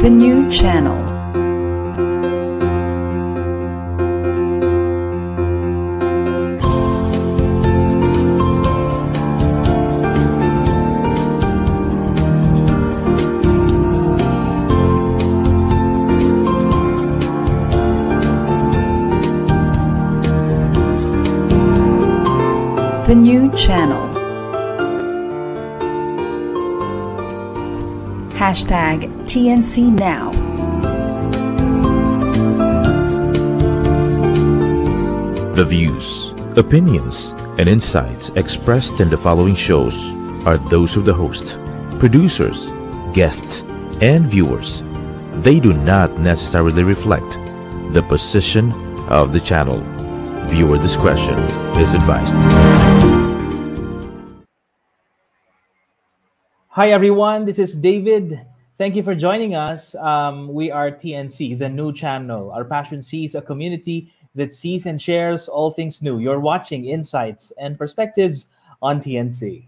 The new channel. The new channel. Hashtag TNC Now. The views, opinions, and insights expressed in the following shows are those of the host, producers, guests, and viewers. They do not necessarily reflect the position of the channel. Viewer discretion is advised. Hi everyone, this is David. Thank you for joining us. We are TNC, the new channel. Our passion sees a community that sees and shares all things new. You're watching Insights and Perspectives on TNC.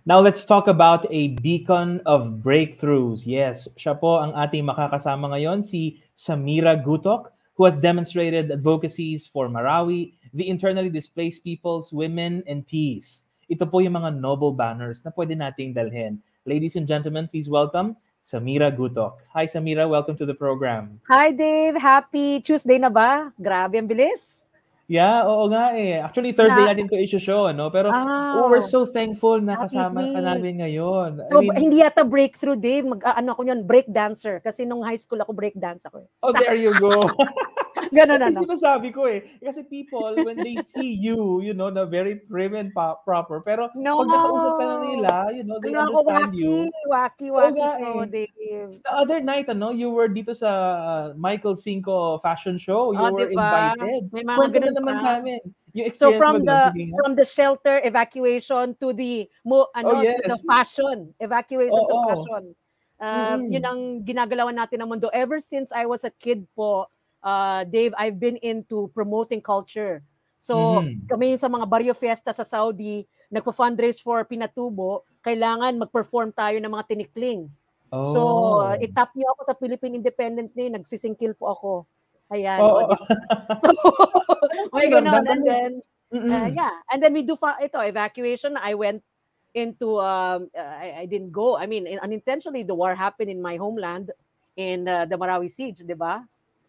Now let's talk about a beacon of breakthroughs. Yes, siya po ang ating makakasama ngayon, si Samira Gutok, who has demonstrated advocacies for Marawi, the internally displaced peoples, women, and peace. Ito po yung mga noble banners na pwede nating dalhin. Ladies and gentlemen, please welcome Samira Gutok. Hi Samira, welcome to the program. Hi Dave, happy Tuesday na ba? Grabe ang bilis. Yeah, oo nga eh. Actually, Thursday natin to issue show, ano? Pero we're so thankful na kasama ka namin ngayon. So, hindi yata breakthrough, Dave. Ano ako yun, break dancer. Kasi nung high school ako, break dance ako. Oh, there you go. Ganun na. Sinasabi ko eh. Kasi people, when they see you, you know, na very prim and proper. Pero pag nakausap ka na nila, you know, they understand you. Wacky Dave. The other night, ano, you were dito sa Michael Cinco fashion show. You were invited. May mga ganun naman sa amin. So from the shelter evacuation to the to the fashion evacuation to fashion. Yun ang ginagalawan natin ng mundo. Ever since I was a kid po, Dave, I've been into promoting culture. So kami sa mga barrio fiesta sa Saudi, nagpo-fundraise for Pinatubo, kailangan mag-perform tayo ng mga tinikling. So itap niyo ako sa Philippine Independence Day, nagsisingkil po ako. Ayan. So, my God, and then, and then we do evacuation. I went into, I didn't go. I mean, unintentionally, the war happened in my homeland in the Marawi siege, di ba?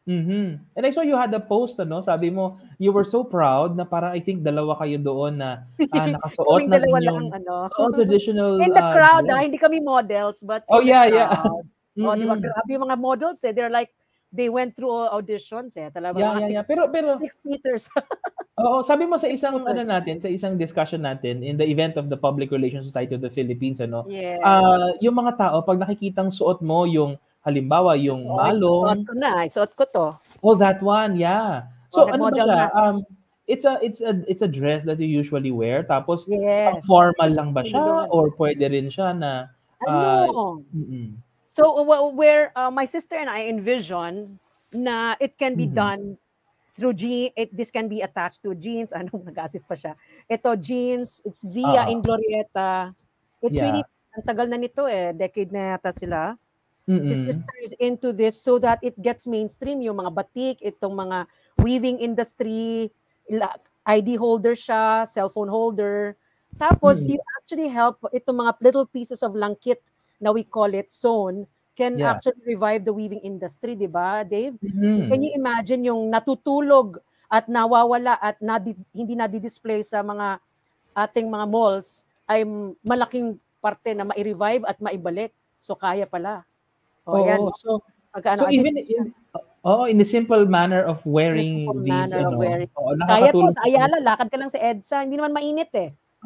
And I saw you had a post, ano? Sabi mo, you were so proud na para I think dalawa kayo doon na nakasuot na inyong traditional. In the crowd, hindi kami models, but yeah. Di ba? Grabe yung mga models, they're like, they went through auditions talaga pero 6 meters. Oo, sabi mo sa isang sa isang discussion natin in the event of the Public Relations Society of the Philippines, ano? Yeah. Yung mga tao pag nakikitang suot mo yung halimbawa yung malong, suot ko to. Oh, that one, yeah. So ano ba siya? It's a dress that you usually wear, tapos formal lang ba siya or pwede rin siya na So where my sister and I envision na it can be done through jeans, this can be attached to jeans. Nag-assist pa siya. Ito jeans, it's Zia in Glorieta. It's really, ang tagal na nito decade na yata sila. Si sister is into this so that it gets mainstream, yung mga batik, itong mga weaving industry, ID holder siya, cellphone holder. Tapos you actually help itong mga little pieces of langkit na we call it sewn, can actually revive the weaving industry, di ba, Dave? So can you imagine yung natutulog at nawawala at hindi nadi-display sa mga ating mga malls ay malaking parte na ma-revive at maibalik. So kaya pala. So even in the simple manner of wearing these, kaya po sa Ayala, lakad ka lang sa EDSA, hindi naman mainit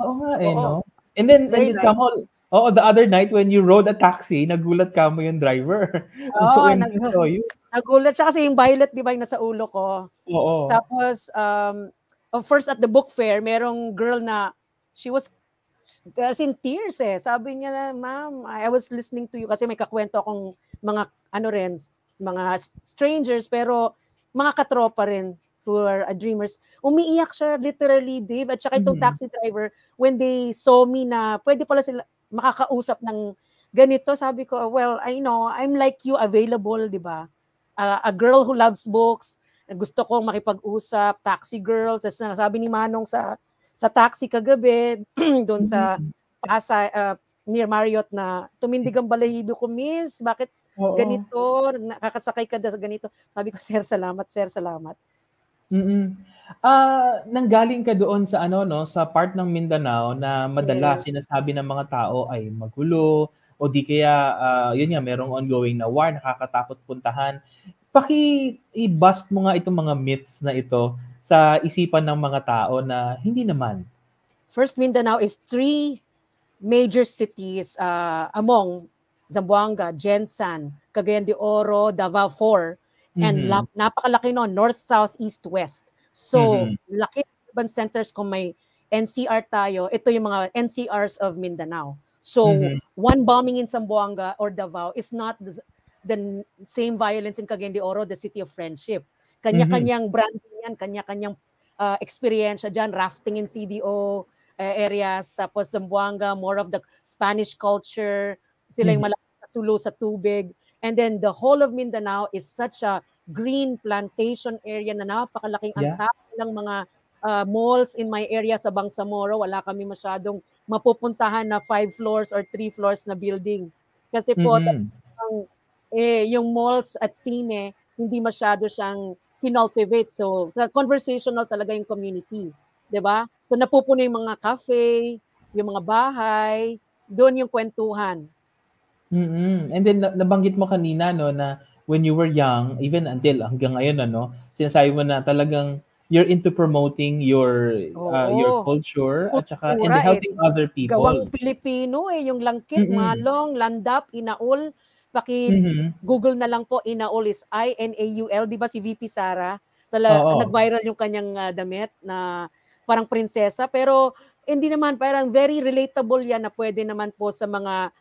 Oo nga no? And then Oo, the other night when you rode a taxi, nagulat ka mo yung driver Oo, when he saw you. nagulat siya kasi yung violet, di ba, yung nasa ulo ko. Oo. Tapos, first at the book fair, merong girl na, she was in tears eh. Sabi niya, ma'am, I was listening to you kasi may kakwento akong mga, mga strangers, pero mga katropa rin who are dreamers. Umiiyak siya literally, Dave. At saka itong taxi driver, when they saw me na pwede pala sila makakausap ng ganito, sabi ko, well, I know, I'm like you, available, di ba? A girl who loves books, gusto kong makipag-usap, taxi girl. Tapos sabi ni Manong sa taxi kagabi, doon sa Pasay, near Marriott na, tumindig ang balahido ko, miss, bakit ganito, nakakasakay ka sa ganito. Sabi ko, sir, salamat, sir, salamat. Nanggaling ka doon sa sa part ng Mindanao na madalas sinasabi ng mga tao ay magulo o di kaya yun nga merong ongoing na war, nakakatakot puntahan. I-bust mo nga itong mga myths na ito sa isipan ng mga tao na hindi naman. First, Mindanao is 3 major cities among Zamboanga, Gensan, Cagayan de Oro, Davao 4, and napakalaki no, north, south, east, west. So, laki urban centers kung may NCR tayo, ito yung mga NCRs of Mindanao. So, one bombing in Zamboanga or Davao is not the same violence in Cagayan de Oro, the city of friendship. Kanya-kanyang branding yan, kanya-kanyang experience dyan, rafting in CDO areas, tapos Zamboanga, more of the Spanish culture, sila yung malaki sa sulo sa tubig. And then the whole of Mindanao is such a green plantation area na napakalaking antap ng mga malls in my area sa Bangsamoro. Wala kami masyadong mapupuntahan na 5 floors or 3 floors na building. Kasi po, yung malls at sine, hindi masyado siyang kinultivate. So, conversational talaga yung community. Diba? So, napupuno yung mga cafe, yung mga bahay, doon yung kwentuhan. And then nabanggit mo kanina no na when you were young, even until hanggang ngayon sinasabi mo na talagang you're into promoting your culture at saka and helping other people. Gawang Pilipino yung langkit, malong, landap, inaul. Google na lang po, inaul is INAUL, di ba si VP Sara? Nag-viral yung kanyang damit na parang prinsesa, pero hindi naman, parang very relatable yan na pwede naman po sa mga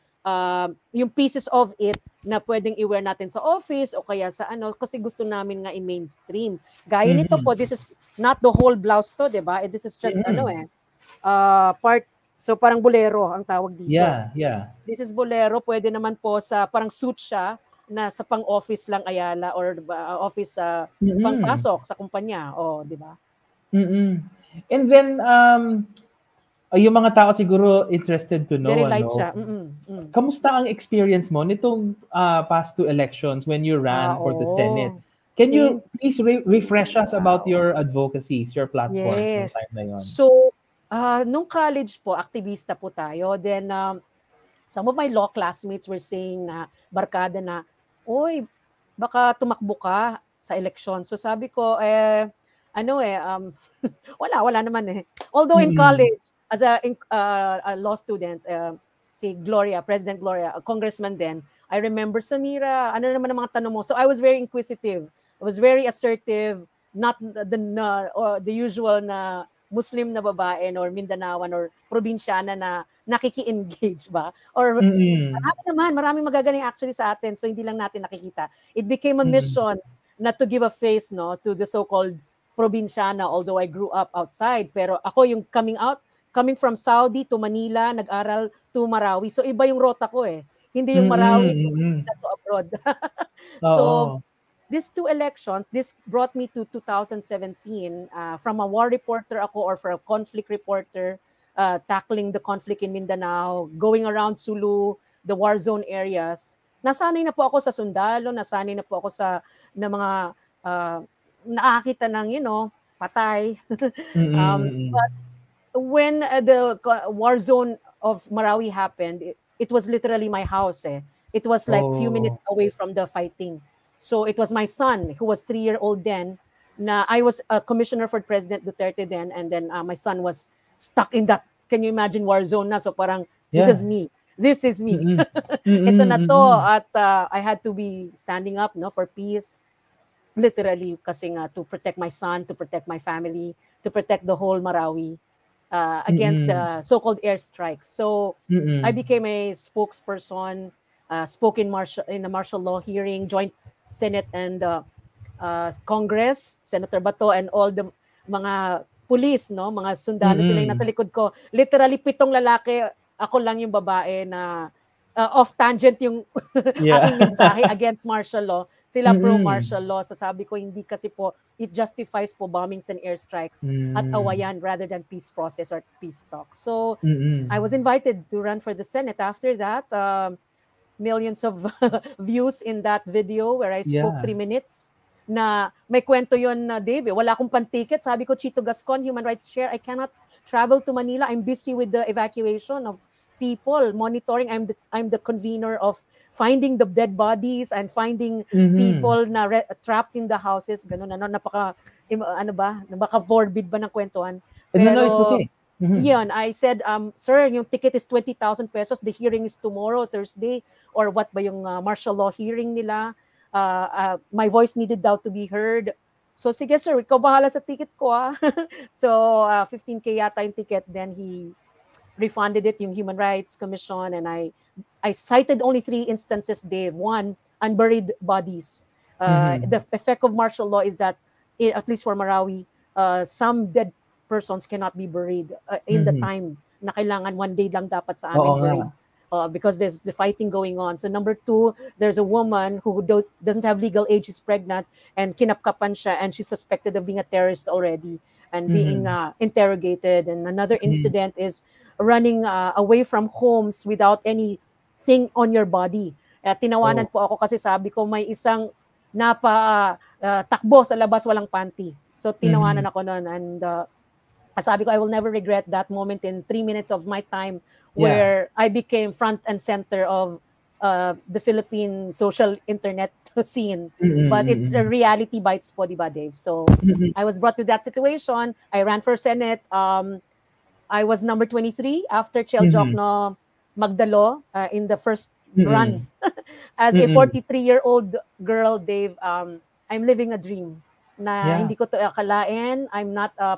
yung pieces of it na pwedeng i-wear natin sa office o kaya sa kasi gusto namin nga i-mainstream. Gaya nito po, this is not the whole blouse to, diba? This is just part, so parang bolero ang tawag dito. Yeah. This is bolero, pwede naman po sa parang suit siya na sa pang-office lang ayala or office pang-pasok sa kumpanya, diba? And then yung mga tao siguro interested to know. Very light siya. Kamusta ang experience mo nitong past 2 elections when you ran for the Senate? Can you please refresh us about your advocacies, your platform? Yes. Time na yun? So, nung college po, aktivista po tayo. Then, some of my law classmates were saying na, barkada na, oy, baka tumakbo ka sa eleksyon. So sabi ko, wala naman eh. Although in college, as a law student, si Gloria, President Gloria, a congressman then, I remember, Samira, ano naman ang mga tanong mo? So I was very inquisitive. I was very assertive, not the usual na Muslim na babae or Mindanaoan or probinsyana na nakiki-engage ba? Or maraming magagaling actually sa atin, so hindi lang natin nakikita. It became a mission not to give a face to the so-called probinsyana, although I grew up outside. Pero ako yung coming from Saudi to Manila, nag-aral to Marawi. So iba yung rota ko eh. Hindi yung Marawi to abroad. So these 2 elections, this brought me to 2017 from a war reporter ako or for a conflict reporter tackling the conflict in Mindanao, going around Sulu, the war zone areas. Nasanay na po ako sa sundalo, nasanay na po ako sa mga nakakita ng, patay. But when the war zone of Marawi happened, it was literally my house. It was like few minutes away from the fighting. So it was my son, who was 3-year-old then, na I was a commissioner for President Duterte then, and then my son was stuck in that, can you imagine, war zone na. So parang, this is me. This is me. Ito na to. At I had to be standing up, no, for peace. Literally, kasi nga, to protect my son, to protect my family, to protect the whole Marawi against the so-called airstrikes. So I became a spokesperson, spoke in the martial law hearing, joint Senate and Congress, Senator Bato and all the mga police, no, mga sundalo sila yung nasa likod ko. Literally 7 lalaki, ako lang yung babae na off tangent yung aking mensahe against martial law. Sila pro martial law. So sabi ko, hindi kasi po, it justifies po bombings and airstrikes at awayan rather than peace process or peace talks. So I was invited to run for the Senate. After that, millions of views in that video where I spoke 3 minutes. Na may kwento yun na Dave. Wala akong pan-ticket. Sabi ko, Chito Gascon, Human Rights Chair, I cannot travel to Manila. I'm busy with the evacuation of people, monitoring. I'm the convener of finding the dead bodies and finding people na trapped in the houses. Ganun, napaka morbid ba ng kwentuhan? Pero, no, it's okay. Yun, I said, sir, yung ticket is 20,000 pesos. The hearing is tomorrow, Thursday. Or what ba yung martial law hearing nila? My voice needed daw to be heard. So, sige sir, ikaw bahala sa ticket ko. So, 15K yata yung ticket. Then he refunded it, yung Human Rights Commission. And I cited only 3 instances, Dave. 1, unburied bodies. The effect of martial law is that, at least for Marawi, some dead persons cannot be buried in the time na kailangan 1 day lang dapat sa amin buried. Because there's the fighting going on. So number 2, there's a woman who doesn't have legal age, is pregnant, and kinapkapan siya, and she's suspected of being a terrorist already and being interrogated. And another incident is running away from homes without anything on your body. Tinawanan po ako kasi sabi ko may isang takbo sa labas, walang panty. So tinawanan ako noon, and sabi ko, I will never regret that moment in 3 minutes of my time where I became front and center of the Philippine social internet scene. But it's a reality bites po, di ba, Dave? So I was brought to that situation. I ran for Senate. I was number 23 after Chel Jokno Magdalo in the first run. As a 43-year-old girl, Dave, I'm living a dream na hindi ko to akalain. I'm not a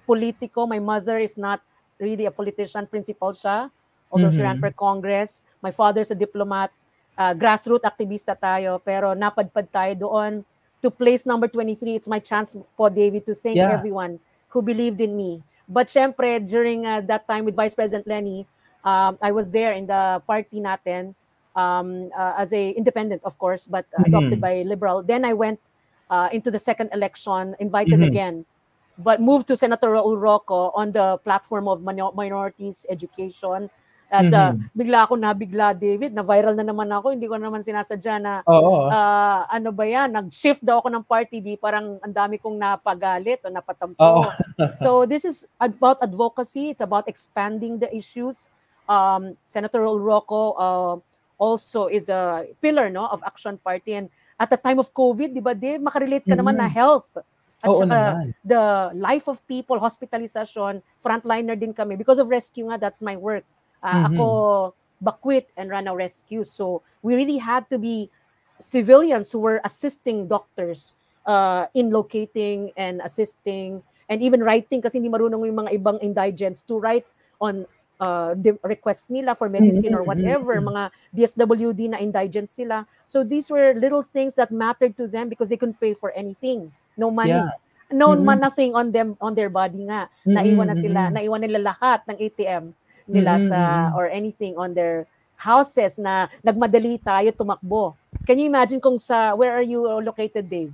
politico. My mother is not really a politician, principal siya. Although she ran for Congress. My father's a diplomat. Grassroots aktivista tayo. Pero napadpad tayo doon. To place number 23, it's my chance po, David, to thank everyone who believed in me. But syempre, during that time with Vice President Lenny, I was there in the party natin as a independent, of course, but adopted by Liberal. Then I went into the second election, invited again, but moved to Senator Raul Roco on the platform of minorities education. At bigla ako nabigla, David, na viral na naman ako. Hindi ko naman sinasadya na ano ba yan, nag-shift daw ako ng party, di parang ang dami kong napagalit o napatampo. So this is about advocacy. It's about expanding the issues. Senator Raul Roco also is a pillar, no, of Action Party. And at the time of COVID, di ba, Dave, makarelate ka naman na health. At saka the life of people, hospitalization, frontliner din kami. Because of rescue nga, that's my work. Ako bakwit and ran a rescue. So we really had to be civilians who were assisting doctors in locating and assisting and even writing kasi hindi marunong yung mga ibang indigents to write on the request nila for medicine or whatever, mga DSWD na indigents sila. So these were little things that mattered to them because they couldn't pay for anything. No money. No nothing on them, on their body nga. Naiwan na sila. Naiwan nila lahat ng ATM nila sa or anything on their houses na nagmadali tayo tumakbo. Can you imagine kung where are you located, Dave?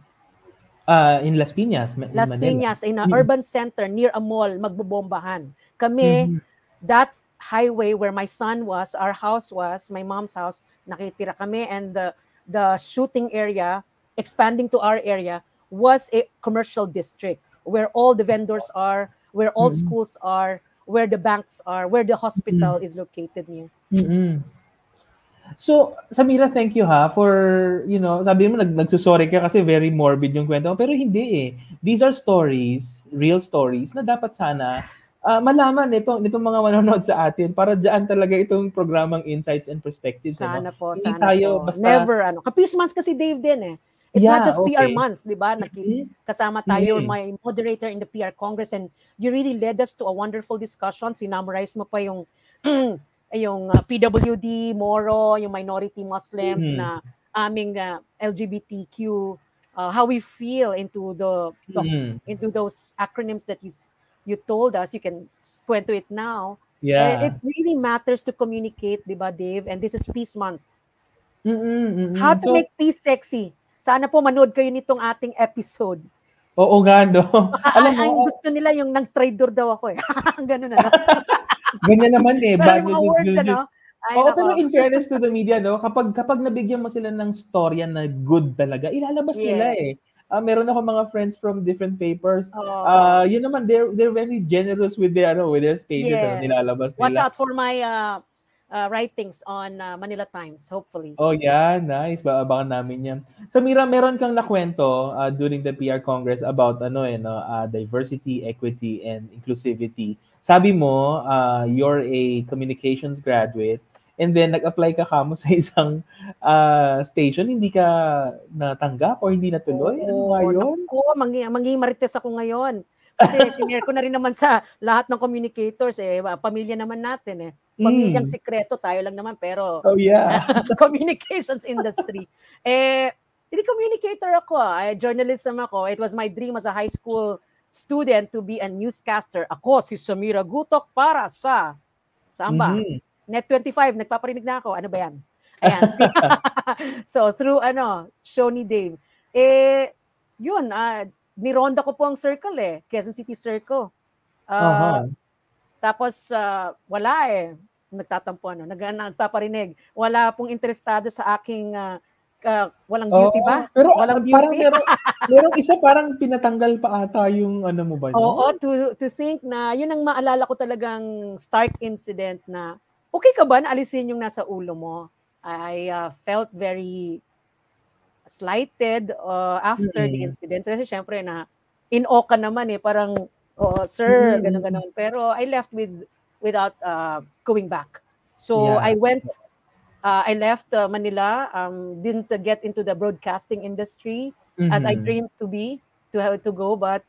In Las Piñas. Las Piñas, in an urban center near a mall, magbobombahan. Kami, that highway where my son was, our house was, my mom's house, nakitira kami, and the shooting area, expanding to our area, was a commercial district where all the vendors are, where all schools are, where the banks are, where the hospital is located near. So, Samira, thank you for, sabi mo nagsusorry ka kasi very morbid yung kwento mo, pero hindi eh. These are stories, real stories na dapat sana malaman nitong mga manonood sa atin para diyan talaga itong programang Insights and Perspectives. Sana po, Hindi sana tayo po. basta... Never, Kapis month kasi Dave din eh. It's not just PR months, di ba? Kasama tayo, you're my moderator in the PR Congress and you really led us to a wonderful discussion. Sinamarize mo pa yung PWD, Moro, yung minority Muslims na aming LGBTQ, how we feel into those acronyms that you told us. You can kwento it now. Yeah. It really matters to communicate, di ba, Dave? And this is Peace Month. How to make peace sexy. Sana po manood kayo nitong ating episode. Oo nga, no? Alam mo, ang gusto nila yung nag-trader daw ako eh. Ganun na. Ganyan naman eh. Pero yung mga words, Oo, pero in fairness to the media, no, kapag nabigyan mo sila ng storya na good talaga, ilalabas nila eh. Meron ako mga friends from different papers. Yun naman, they're very generous with their pages na nilalabas nila. Watch out for my writings on Manila Times, hopefully. Oh yeah, nice. Abangan namin yan. So Mira, meron kang nakwento during the PR Congress about diversity, equity, and inclusivity. Sabi mo, you're a communications graduate and then nag-apply ka kamo sa isang station, hindi ka natanggap or hindi natuloy? Ano ba yun? Naku, maging marites ako ngayon. Kasi sinare ko na rin naman sa lahat ng communicators eh. Pamilya naman natin eh. Pamilyang sikreto, tayo lang naman. Pero communications industry. Hindi communicator ako. Journalism ako. It was my dream as a high school student to be a newscaster. Ako, si Samira Gutok para sa saan ba? Net 25, nagpaparinig na ako. Ano ba yan? Ayan. So, through show ni Dave. Yun, nironda ko po ang circle eh. Quezon City Circle. Tapos, wala eh. Nagtatampo, nagpaparinig. Wala pong interesado sa aking walang beauty ba? Pero walang beauty. Parang merong isa parang pinatanggal pa ata yung mo ba? Oo, to think na, yun ang maalala ko talagang stark incident na, okay ka ba na alisin yung nasa ulo mo? I felt very slighted after the incident. Kasi syempre na in-awe ka naman eh. Parang, sir, ganun-ganun. Pero I left without going back. So I left Manila, didn't get into the broadcasting industry as I dreamed to go. But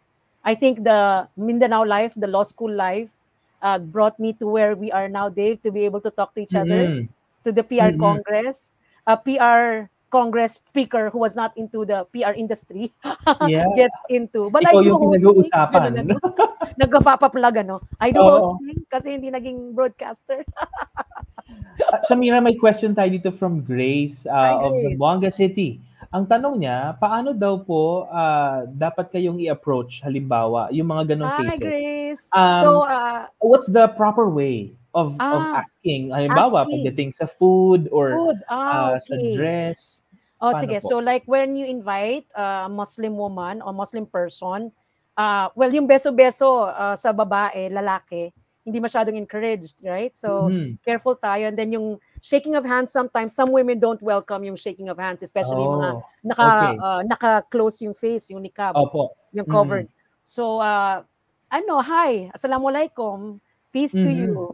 I think the Mindanao life, the law school life, brought me to where we are now, Dave, to be able to talk to each other, to the PR Congress, a PR Congress speaker who was not into the PR industry gets into. But ikaw I do yung pinag-uusapan. Nagpapaplag, I do hosting kasi hindi naging broadcaster. Samira, may question tayo dito from Grace of Zamboanga City. Ang tanong niya, paano daw po dapat kayong i-approach, halimbawa, yung mga ganong cases? Hi, Grace. What's the proper way of asking? Halimbawa, pagdating sa food or sa dress? Sige. Po? So like when you invite a Muslim woman or Muslim person, yung beso-beso sa babae, lalaki, hindi masyadong encouraged, right? So careful tayo. And then yung shaking of hands, sometimes some women don't welcome yung shaking of hands, especially mga naka-close yung face, yung niqab, yung covered. So hi, assalamualaikum, peace to you.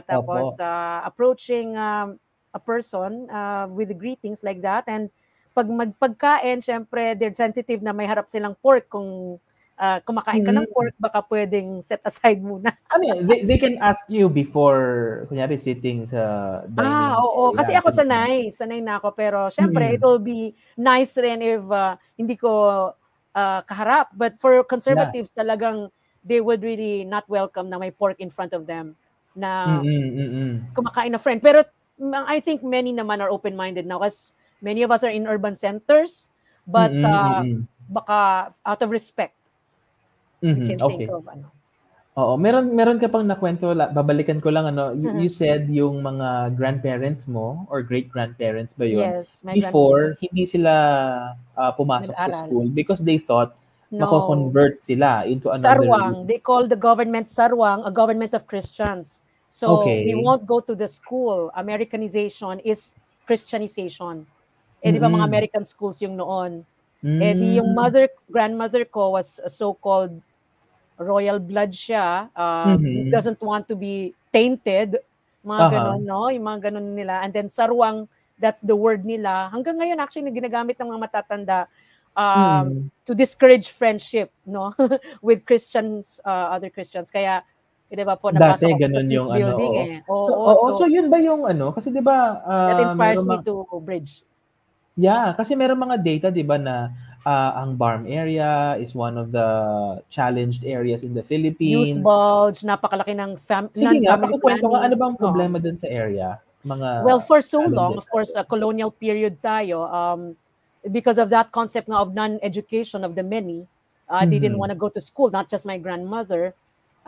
Tapos approaching a person with greetings like that. And pag magpagkain, syempre they're sensitive na may harap silang pork. Kung kumakain ka ng pork, baka pwedeng set aside muna. They can ask you before, kunyari, sitting sa dining. Oo. Kasi ako sanay na ako. Pero syempre, it will be nice rin if hindi ko kaharap. But for conservatives, talagang they would really not welcome na may pork in front of them na kumakain na friend. Pero I think many naman are open-minded now kasi many of us are in urban centers, but baka out of respect, you can think of Oo, meron ka pang nakwento, babalikan ko lang you said yung mga grandparents mo or great-grandparents ba yun? Yes, before hindi sila pumasok sa school because they thought mako-convert sila into another sarwang. They call the government sarwang, a government of Christians. So we won't go to the school. Americanization is Christianization. Di ba mga American schools yung noon? Yung grandmother ko was a so-called royal blood siya, Mhm. doesn't want to be tainted, mga ganon, no? Yung mga ganon nila. And then sarwang, that's the word nila. Hanggang ngayon, actually, ginagamit ng mga matatanda to discourage friendship, no? With Christians, other Christians. Kaya, di ba po, Dati napasok ako sa ganun peace yung ano, building oo. eh. So, Oo, oo, so so yun ba yung ano? Kasi 'di ba that inspires meron me to bridge. yeah, kasi meron mga data 'di ba na ang Barm area is one of the challenged areas in the Youth Philippines. bulge, napakalaki ng Sige nga, non-family pakukwento nga planning. ano bang Oo. problema dun sa area? Mga Well, for so long, challenges of course, natin. colonial period tayo, because of that concept nga of non-education of the many, they didn't want to go to school, not just my grandmother,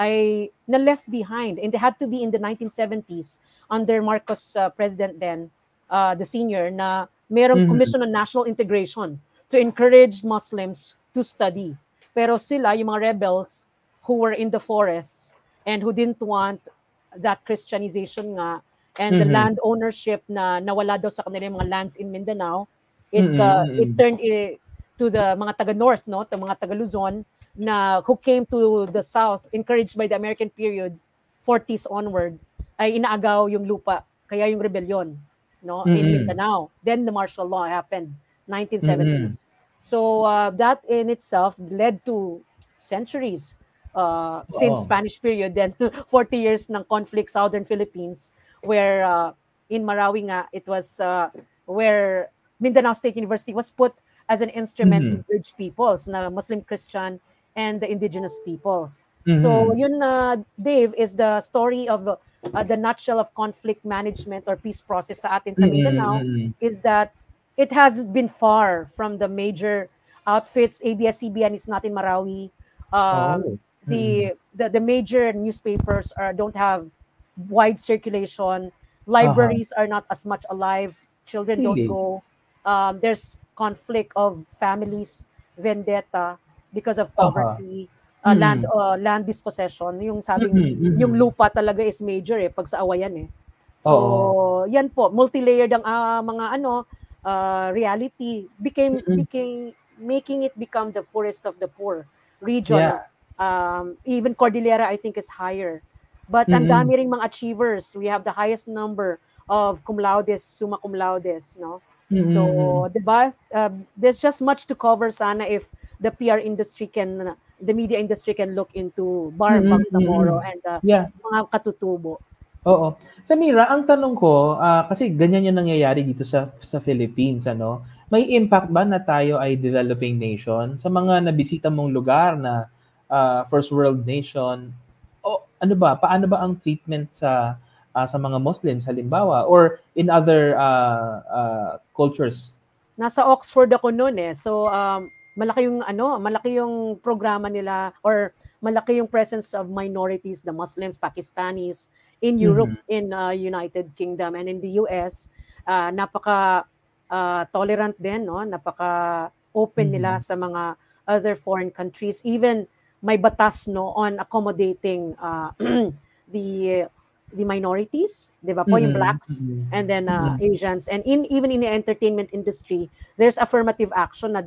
ay na left behind. And they had to be in the 1970s under Marcos president then, the senior, na merong Commission on National Integration to encourage Muslims to study. Pero sila, yung mga rebels who were in the forests and who didn't want that Christianization nga, and the land ownership na nawala daw sa kanila yung mga lands in Mindanao, it turned to the mga taga-north, no, to mga taga-Luzon, na who came to the south, encouraged by the American period, 40s onward, ay inaagaw yung lupa. Kaya yung rebellion, no, in Mindanao. Then the martial law happened, 1970s. So that in itself led to centuries since Spanish period, then 40 years ng conflict southern Philippines, where in Marawi nga, it was where Mindanao State University was put as an instrument to bridge peoples, na Muslim, Christian, and the indigenous peoples. So yun, Dave, is the story of the nutshell of conflict management or peace process sa atin sa Mindanao, is that it has been far from the major outfits. ABS-CBN is not in Marawi. The major newspapers don't have wide circulation. Libraries are not as much alive. Children don't go. There's conflict of families, vendetta because of poverty, land dispossession. Yung sabing yung lupa talaga is major pag sa awayan So yan po, multi-layered ang mga reality became making it become the poorest of the poor region. Even Cordillera, I think, is higher. But ang dami ring mga achievers. We have the highest number of cum laudes, summa cum laudes, no? So, diba? There's just much to cover sana if the PR industry can, the media industry can look into Barm, Bangsamoro, and mga katutubo. Oo. Samira, ang tanong ko, kasi ganyan yung nangyayari dito sa Philippines, ano? May impact ba na tayo ay developing nation sa mga nabisita mong lugar na first world nation? O ano ba? Paano ba ang treatment sa mga Muslims halimbawa or in other cultures? Nasa Oxford ako noon So malaki yung programa nila, or malaki yung presence of minorities, the Muslims, Pakistanis in Europe, in United Kingdom, and in the US. Napaka tolerant din, no? Napaka open nila sa mga other foreign countries. Even may batas, no, on accommodating the minorities, di ba po, yung blacks, and then Asians, and even in the entertainment industry, there's affirmative action na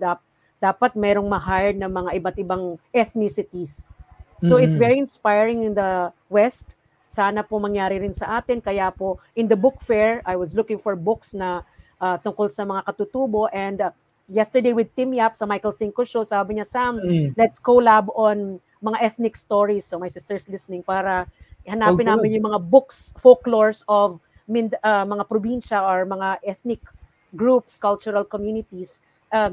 dapat merong ma-hire na mga iba't ibang ethnicities. So it's very inspiring in the West. Sana po mangyari rin sa atin. Kaya po, in the book fair, I was looking for books na tungkol sa mga katutubo, and yesterday with Tim Yap sa Michael Cinco Show, sabi niya, Sam, let's collab on mga ethnic stories. So my sister's listening, para hanapin namin yung mga books, folklores of mga probinsya or mga ethnic groups, cultural communities.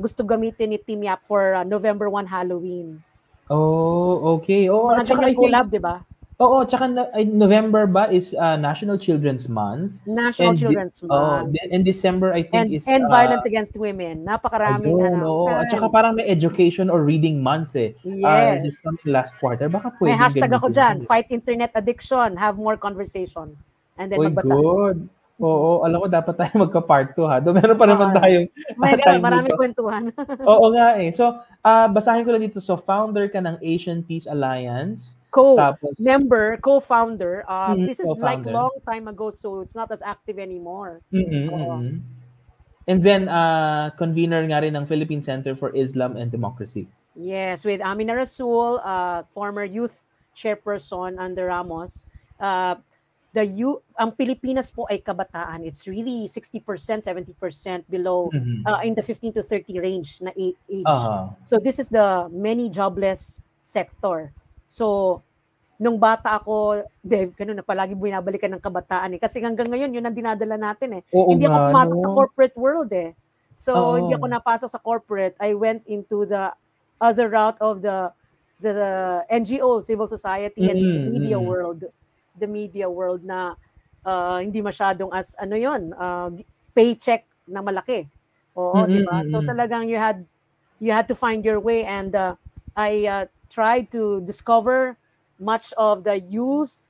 Gusto gamitin ni Tim Yap for November 1 Halloween. Oh, okay. Oh, mga ganyan collab, di ba? Oo, tsaka November ba is National Children's Month. National Children's Month. And December, I think, is... And violence against women. Napakaraming At saka parang may education or reading month Yes. This coming last quarter. Baka pwede. May hashtag ako dyan, fight internet addiction, have more conversation. And then magbasa. Good. Oo, alam ko dapat tayo magka-part 2 ha. Meron pa naman tayong maraming kwentuhan. Oo nga So, basahin ko lang dito. So, founder ka ng Asian Peace Alliance. Co-member, co-founder. This is like long time ago, so it's not as active anymore. And then, convener nga rin ng Philippine Center for Islam and Democracy. Yes, with Amina Rasul, former youth chairperson under Ramos. Uh, ang Pilipinas po ay kabataan. It's really 60%, 70% below in the 15 to 30 range na age. So this is the many jobless sector. So nung bata ako, Dave, ganun na palagi binabalikan ng kabataan eh. Kasi hanggang ngayon, yun ang dinadala natin eh. Oo Hindi ako nga, pumasok no? sa corporate world eh. So hindi Oo. ako napasok sa corporate. I went into the other route of the NGO, civil society, and the media world. The media world na hindi masyadong as ano yon, paycheck na malaki. Oo, di ba? So talagang you had to find your way, and I tried to discover much of the youth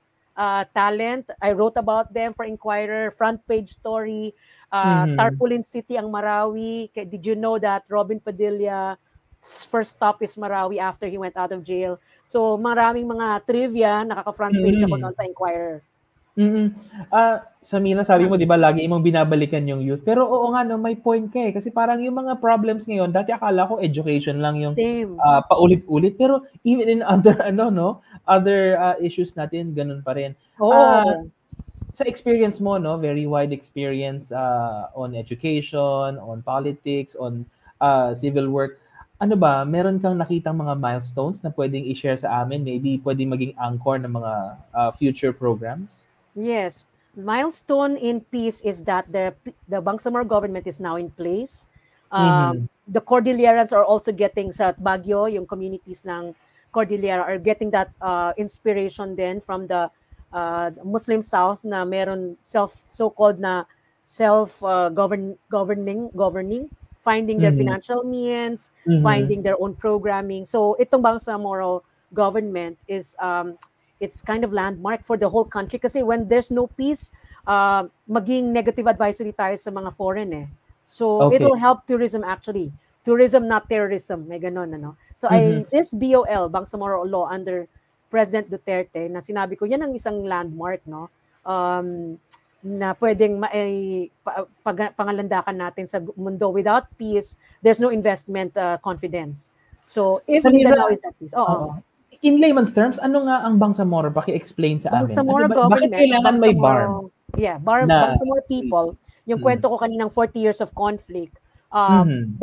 talent. I wrote about them for Inquirer, front page story. Tarpaulin City ang Marawi. Did you know that Robin Padilla first stop is Marawi after he went out of jail? So maraming mga trivia, nakaka-front page ako noon sa Inquirer. Samira, sabi mo, di ba, lagi mong binabalikan yung youth. Pero oo nga, no, may point ka eh. Kasi parang yung mga problems ngayon, dati akala ko education lang yung paulit-ulit. Pero even in other, other issues natin, ganun pa rin. Sa experience mo, no, very wide experience on education, on politics, on civil work. Ano ba, meron kang nakitang mga milestones na pwedeng i-share sa amin? Maybe pwedeng maging anchor ng mga future programs? Yes. Milestone in peace is that the Bangsamoro government is now in place. The Cordillerans are also getting sa Baguio, yung communities ng Cordillera are getting that inspiration then from the Muslim South na meron so-called na governing, finding their financial means, finding their own programming. So itong Bangsamoro government is it's kind of landmark for the whole country kasi when there's no peace, maging negative advisory tayo sa mga foreign eh. So it'll help tourism actually. Tourism, not terrorism. May ganun, ano? So this BOL, Bangsamoro Law under President Duterte, na sinabi ko, yan ang isang landmark, no? Na pwedeng pangalandakan natin sa mundo. Without peace, there's no investment confidence. So if Mindanao is at peace, in layman's terms, ano nga ang Bangsamoro? Paki-explain sa amin. Bangsamoro government, bakit kailangan may BARM? Yeah, Bangsamoro people, yung kwento ko kaninang 40 years of conflict,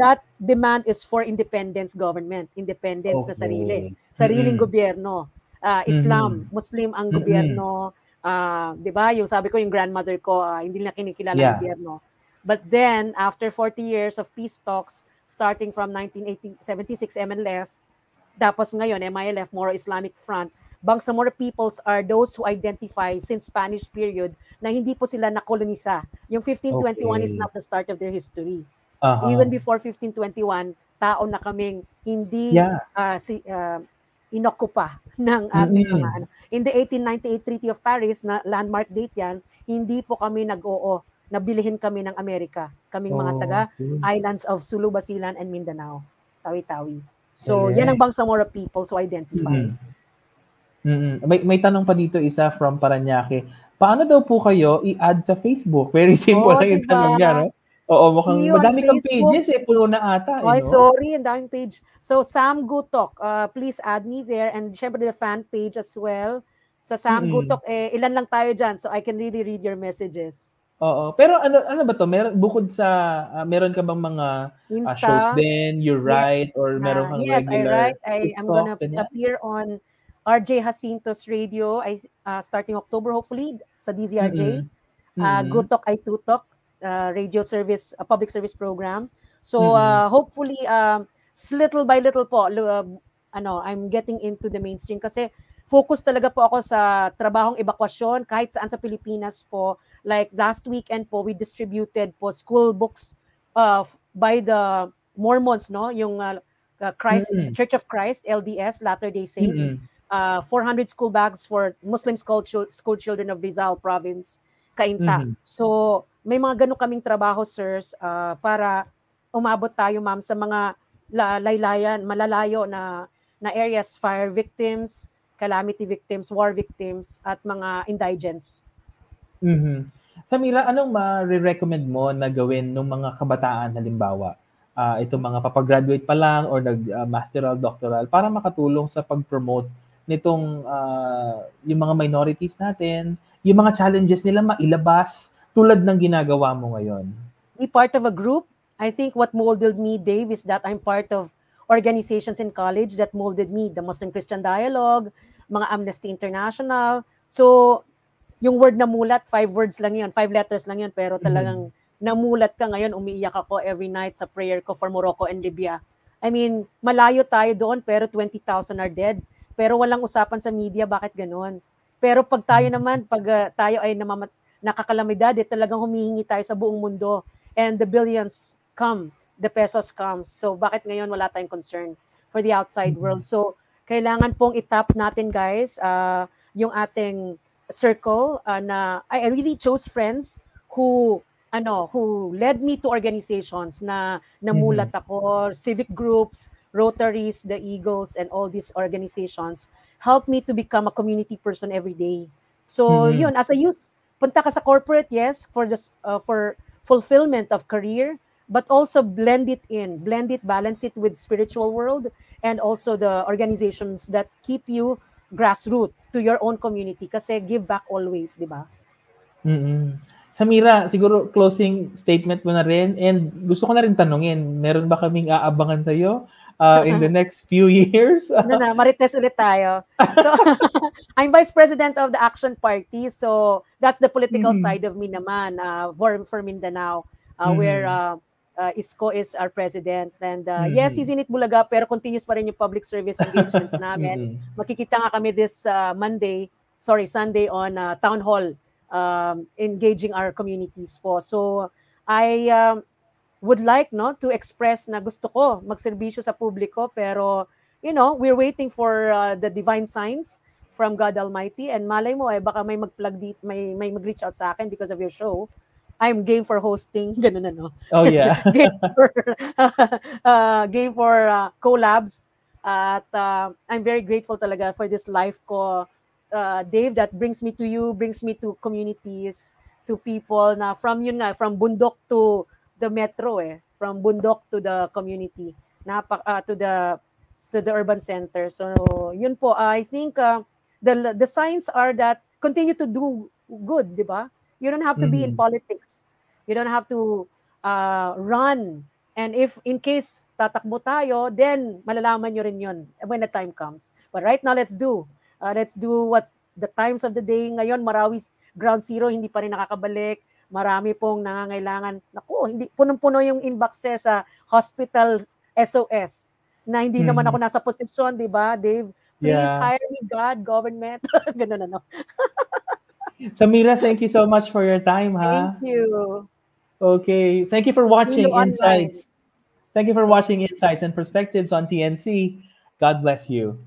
that demand is for independence government, independence na sarili. Sariling gobyerno. Islam, Muslim ang gobyerno. Di ba? Yung sabi ko, yung grandmother ko, hindi na kinikilala ang gobyerno. But then, after 40 years of peace talks, starting from 1976 MNLF, tapos ngayon, MILF, Moro Islamic Front, Bangsamoro peoples are those who identify since Spanish period na hindi po sila nakolonisa. Yung 1521 is not the start of their history. Even before 1521, tao na kaming hindi inokupa ng ating mga ano. In the 1898 Treaty of Paris, na landmark date yan, hindi po kami nag-oo. Nabilihin kami ng Amerika. Kaming mga taga islands of Sulu, Basilan, and Mindanao. Tawi-Tawi. So, yan ang Bangsamoro people so identify. May tanong pa dito isa from Paranaque. Paano daw po kayo i-add sa Facebook? Very simple lang yung tanong niya, no? Oo, mukhang madami kang pages eh, puno na ata. Oh, sorry, ang daming page. So, Sam Gutok, please add me there. And syempre the fan page as well. Sa Sam Gutok, ilan lang tayo dyan so I can really read your messages. Oo. Pero ano ba to? Bukod sa meron ka bang mga shows din, you write or meron kang yes, regular? Yes, I write. I'm gonna appear on RJ Jacinto's radio starting October hopefully sa DZRJ. Gutok ay Tutok radio service, public service program. So hopefully little by little po I'm getting into the mainstream kasi focus talaga po ako sa trabahong evakuasyon kahit saan sa Pilipinas po. Like last weekend po, we distributed po school books by the Mormons, no? Yung Church of Christ, LDS, Latter-day Saints. 400 school bags for Muslim school children of Rizal Province, Cainta. So, may mga ganun kaming trabaho, sirs, para umabot tayo, ma'am, sa mga malalayo na areas, fire victims, calamity victims, war victims, at mga indigents. Samira, anong ma-recommend mo na gawin ng mga kabataan halimbawa itong mga papagraduate pa lang or nag-masteral, doctoral para makatulong sa pag-promote nitong yung mga minorities natin, yung mga challenges nila mailabas tulad ng ginagawa mo ngayon? Be part of a group. I think what molded me, Dave, is that I'm part of organizations in college that molded me. The Muslim Christian Dialogue, mga Amnesty International. So, yung word na mulat, 5 words lang yun, 5 letters lang yun, pero talagang namulat ka ngayon, umiiyak ako every night sa prayer ko for Morocco and Libya. I mean, malayo tayo doon, pero 20,000 are dead. Pero walang usapan sa media, bakit ganun? Pero pag tayo naman, pag tayo ay nakakalamidad, talagang humihingi tayo sa buong mundo. And the billions come, the pesos comes. So bakit ngayon wala tayong concern for the outside world? So kailangan pong itap natin, guys, yung ating circle na I really chose friends who led me to organizations na namulat ako, civic groups, Rotaries, the Eagles, and all these organizations helped me to become a community person every day. So yun, as a youth, punta ka sa corporate, yes, for fulfillment of career, but also blend it, balance it with spiritual world and also the organizations that keep you grassroots to your own community kasi give back always, di ba? Samira, siguro closing statement mo na rin, and gusto ko na rin tanungin, meron ba kaming aabangan sa'yo in the next few years? Marites ulit tayo. So, I'm Vice President of the Action Party, so that's the political side of me naman for Mindanao, where Isko is our president. And yes, he's in it Bulaga, pero continuous pa rin yung public service engagements namin. Makikita nga kami this Sunday on Town Hall, engaging our communities po. So, I would like to express na gusto ko magserbisyo sa publiko, pero we're waiting for the divine signs from God Almighty, and malay mo baka may mag-plug dito, may mag-reach out sa akin because of your show. I'm game for hosting, ganun na, no? Oh yeah. game for collabs, at I'm very grateful talaga for this life ko, Dave, that brings me to you, brings me to communities, to people na from bundok to the metro, from bundok to the community, to the urban center. So yun po, I think the signs are that continue to do good, di ba? You don't have to be in politics. You don't have to run. And if in case tatakbo tayo, then malalaman nyo rin yun when the time comes. But right now, let's do what the times of the day. Ngayon, Marawi's ground zero, hindi pa rin nakakabalik. Marami pong nangangailangan. Naku, punong-puno yung inbox sa hospital SOS na hindi naman ako nasa posisyon, di ba, Dave? Please hire me, God, government. Ganun na, no? Samira, thank you so much for your time, ha? Thank you. Okay. Thank you for watching Insights. Thank you for watching Insights and Perspectives on TNC. God bless you.